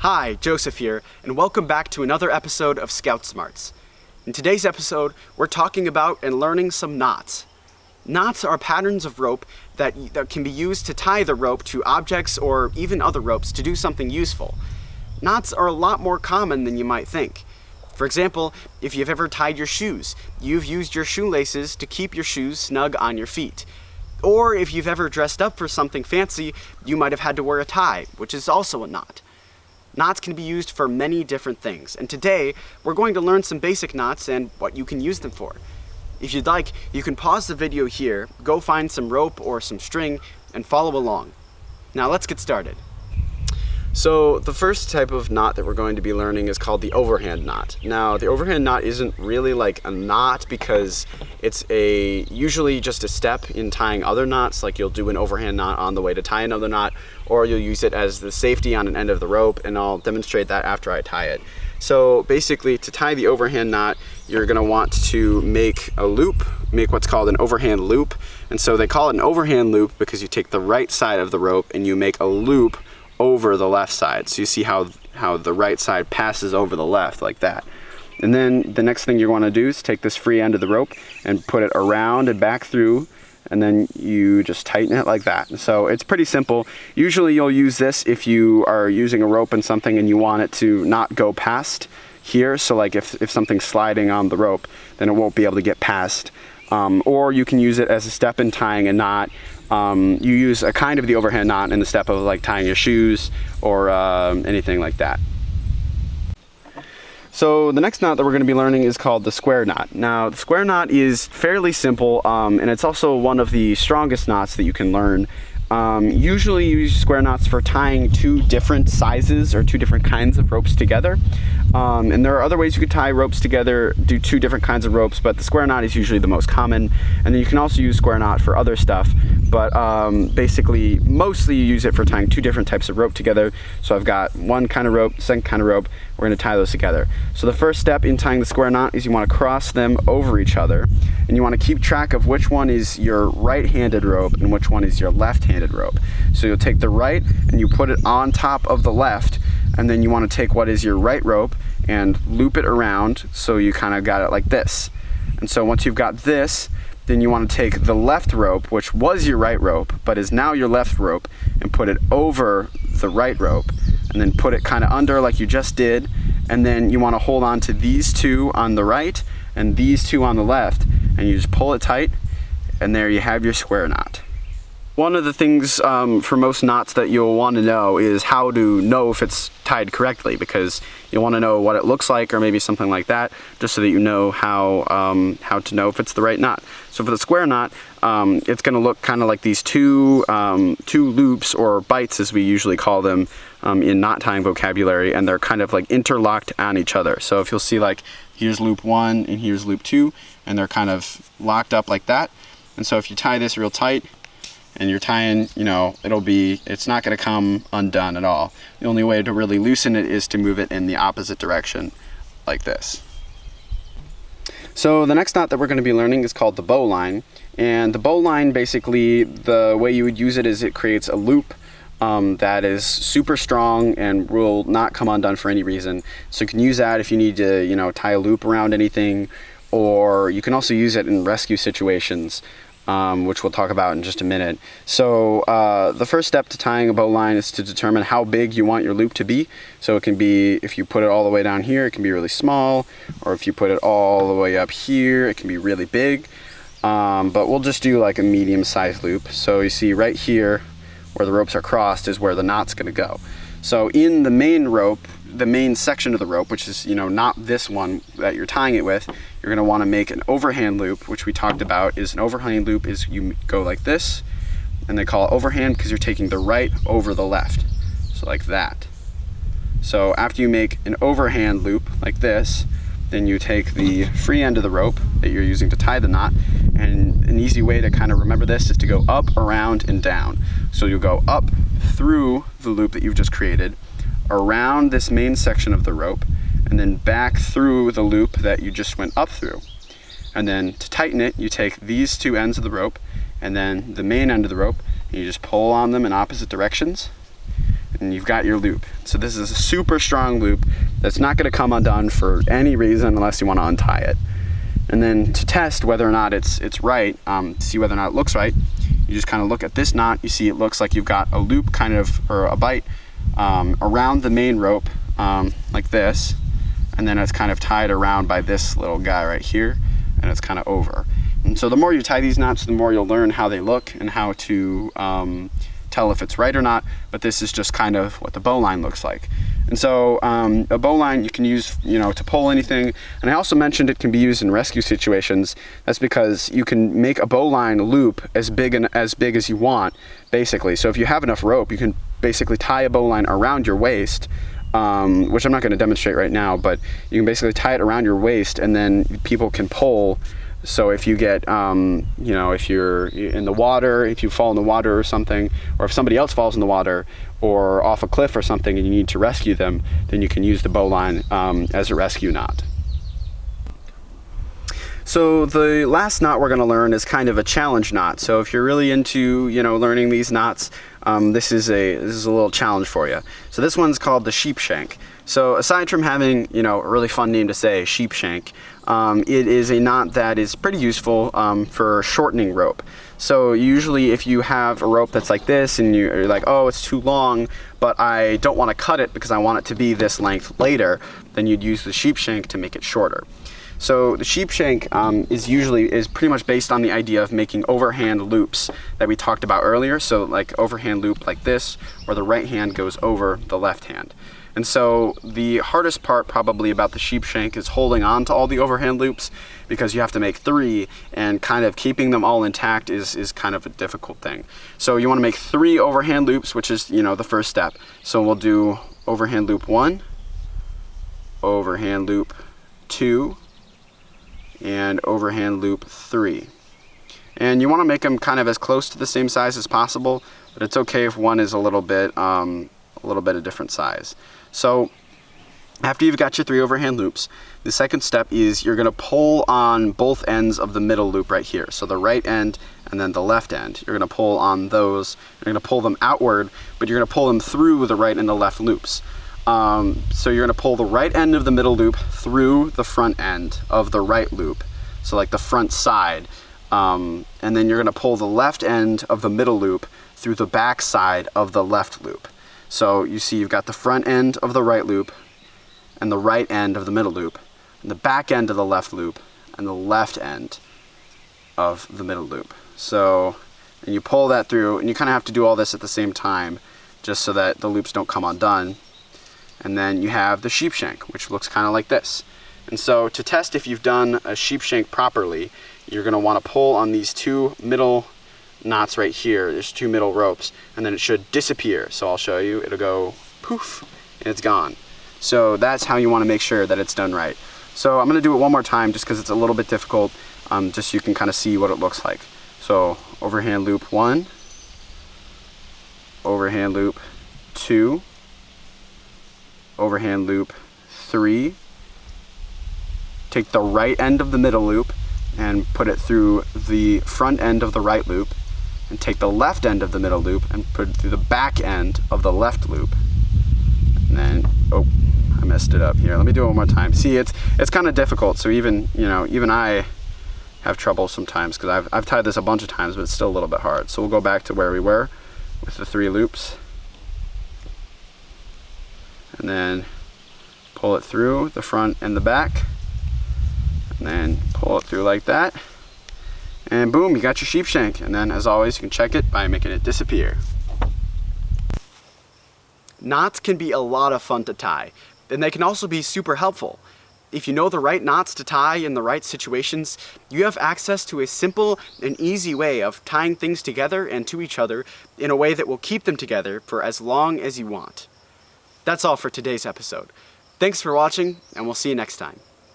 Hi, Joseph here, and welcome back to another episode of Scout Smarts. In today's episode, we're talking about and learning some knots. Knots are patterns of rope that can be used to tie the rope to objects or even other ropes to do something useful. Knots are a lot more common than you might think. For example, if you've ever tied your shoes, you've used your shoelaces to keep your shoes snug on your feet. Or if you've ever dressed up for something fancy, you might have had to wear a tie, which is also a knot. Knots can be used for many different things, and today we're going to learn some basic knots and what you can use them for. If you'd like, you can pause the video here, go find some rope or some string, and follow along. Now let's get started. So the first type of knot that we're going to be learning is called the overhand knot. Now the overhand knot isn't really like a knot because it's usually just a step in tying other knots, like you'll do an overhand knot on the way to tie another knot, or you'll use it as the safety on an end of the rope, and I'll demonstrate that after I tie it. So basically, to tie the overhand knot, you're going to want to make a loop, make what's called an overhand loop. And so they call it an overhand loop because you take the right side of the rope and you make a loop over the left side. So you see how the right side passes over the left like that. And then the next thing you want to do is take this free end of the rope and put it around and back through, and then you just tighten it like that. So it's pretty simple. Usually you'll use this if you are using a rope and something and you want it to not go past here. So like if something's sliding on the rope, then it won't be able to get past. Or you can use it as a step in tying a knot. You use a kind of the overhand knot in the step of like tying your shoes or anything like that. So the next knot that we're going to be learning is called the square knot. Now the square knot is fairly simple, and it's also one of the strongest knots that you can learn. Usually you use square knots for tying two different sizes or two different kinds of ropes together. And there are other ways you could tie ropes together, do two different kinds of ropes, but the square knot is usually the most common. And then you can also use square knot for other stuff, but basically mostly you use it for tying two different types of rope together. So I've got one kind of rope, second kind of rope, we're going to tie those together. So the first step in tying the square knot is you want to cross them over each other, and you want to keep track of which one is your right-handed rope and which one is your left-handed rope. So you'll take the right and you put it on top of the left, and then you want to take what is your right rope and loop it around so you kind of got it like this. And so once you've got this, then you want to take the left rope, which was your right rope but is now your left rope, and put it over the right rope, and then put it kind of under like you just did, and then you want to hold on to these two on the right and these two on the left, and you just pull it tight, and there you have your square knot. One of the things for most knots that you'll want to know is how to know if it's tied correctly, because you'll want to know what it looks like or maybe something like that, just so that you know how to know if it's the right knot. So for the square knot, it's going to look kind of like these two loops, or bites as we usually call them in knot tying vocabulary, and they're kind of like interlocked on each other. So if you'll see, like, here's loop 1 and here's loop 2, and they're kind of locked up like that. And so if you tie this real tight and you're tying, it's not going to come undone at all. The only way to really loosen it is to move it in the opposite direction like this. So the next knot that we're going to be learning is called the bow line. And the bow line, basically, the way you would use it is it creates a loop that is super strong and will not come undone for any reason. So you can use that if you need to, tie a loop around anything, or you can also use it in rescue situations, which we'll talk about in just a minute. So the first step to tying a bow line is to determine how big you want your loop to be. So it can be, if you put it all the way down here, it can be really small, or if you put it all the way up here, it can be really big. But we'll just do like a medium-sized loop. So you see right here where the ropes are crossed is where the knot's going to go. So in the main rope, the main section of the rope, which is not this one that you're tying it with, you're going to want to make an overhand loop, which we talked about. Is an overhand loop is you go like this, and they call it overhand because you're taking the right over the left, so like that. So after you make an overhand loop like this, then you take the free end of the rope that you're using to tie the knot, and an easy way to kind of remember this is to go up, around, and down. So you'll go up through the loop that you've just created, around this main section of the rope, and then back through the loop that you just went up through. And then to tighten it, you take these two ends of the rope and then the main end of the rope, and you just pull on them in opposite directions. and you've got your loop. So this is a super strong loop that's not going to come undone for any reason unless you want to untie it. And then to test whether or not it's right, to see whether or not it looks right, you just kind of look at this knot. You see it looks like you've got a loop kind of, or a bight around the main rope, like this, and then it's kind of tied around by this little guy right here, and it's kind of over. And so the more you tie these knots, the more you'll learn how they look and how to tell if it's right or not. But this is just kind of what the bowline looks like. And so a bowline you can use, to pull anything. And I also mentioned it can be used in rescue situations. That's because you can make a bowline loop as big as you want, basically. So if you have enough rope, you can basically tie a bowline around your waist, which I'm not going to demonstrate right now, but you can basically tie it around your waist, and then people can pull. So if you get, if you're in the water, if you fall in the water or something, or if somebody else falls in the water or off a cliff or something and you need to rescue them, then you can use the bowline as a rescue knot. So the last knot we're going to learn is kind of a challenge knot. So if you're really into, learning these knots, this is a little challenge for you. So this one's called the sheep shank. So aside from having, a really fun name to say, sheep shank, it is a knot that is pretty useful for shortening rope. So usually if you have a rope that's like this and you're like, oh, it's too long, but I don't want to cut it because I want it to be this length later, then you'd use the sheep shank to make it shorter. So the sheep shank is pretty much based on the idea of making overhand loops that we talked about earlier. So like overhand loop like this, where the right hand goes over the left hand. And so the hardest part probably about the sheep shank is holding on to all the overhand loops, because you have to make 3, and kind of keeping them all intact is kind of a difficult thing. So you want to make 3 overhand loops, which is, the first step. So we'll do overhand loop 1, overhand loop 2, and overhand loop 3. And you want to make them kind of as close to the same size as possible, but it's okay if one is a little bit a different size. So after you've got your 3 overhand loops, the second step is you're going to pull on both ends of the middle loop right here. So the right end and then the left end. You're going to pull on those. You're going to pull them outward, but you're going to pull them through the right and the left loops. So you're going to pull the right end of the middle loop through the front end of the right loop, so like the front side, and then you're going to pull the left end of the middle loop through the back side of the left loop. So you see you've got the front end of the right loop and the right end of the middle loop, and the back end of the left loop and the left end of the middle loop. So, and you pull that through, and you kind of have to do all this at the same time just so that the loops don't come undone. And then you have the sheep shank, which looks kind of like this. And so to test if you've done a sheep shank properly, you're going to want to pull on these 2 middle knots right here. There's 2 middle ropes, and then it should disappear. So I'll show you. It'll go poof, and it's gone. So that's how you want to make sure that it's done right. So I'm going to do it one more time just because it's a little bit difficult, just so you can kind of see what it looks like. So overhand loop 1, overhand loop 2, overhand loop 3, take the right end of the middle loop and put it through the front end of the right loop, and take the left end of the middle loop and put it through the back end of the left loop. And then, oh, I messed it up here. Let me do it one more time. See, it's kind of difficult. So even I have trouble sometimes, because I've tied this a bunch of times, but it's still a little bit hard. So we'll go back to where we were with the 3 loops. And then pull it through the front and the back, and then pull it through like that, and boom, you got your sheep shank. And then, as always, you can check it by making it disappear. Knots can be a lot of fun to tie, and they can also be super helpful. If you know the right knots to tie in the right situations, you have access to a simple and easy way of tying things together and to each other in a way that will keep them together for as long as you want. That's all for today's episode. Thanks for watching, and we'll see you next time.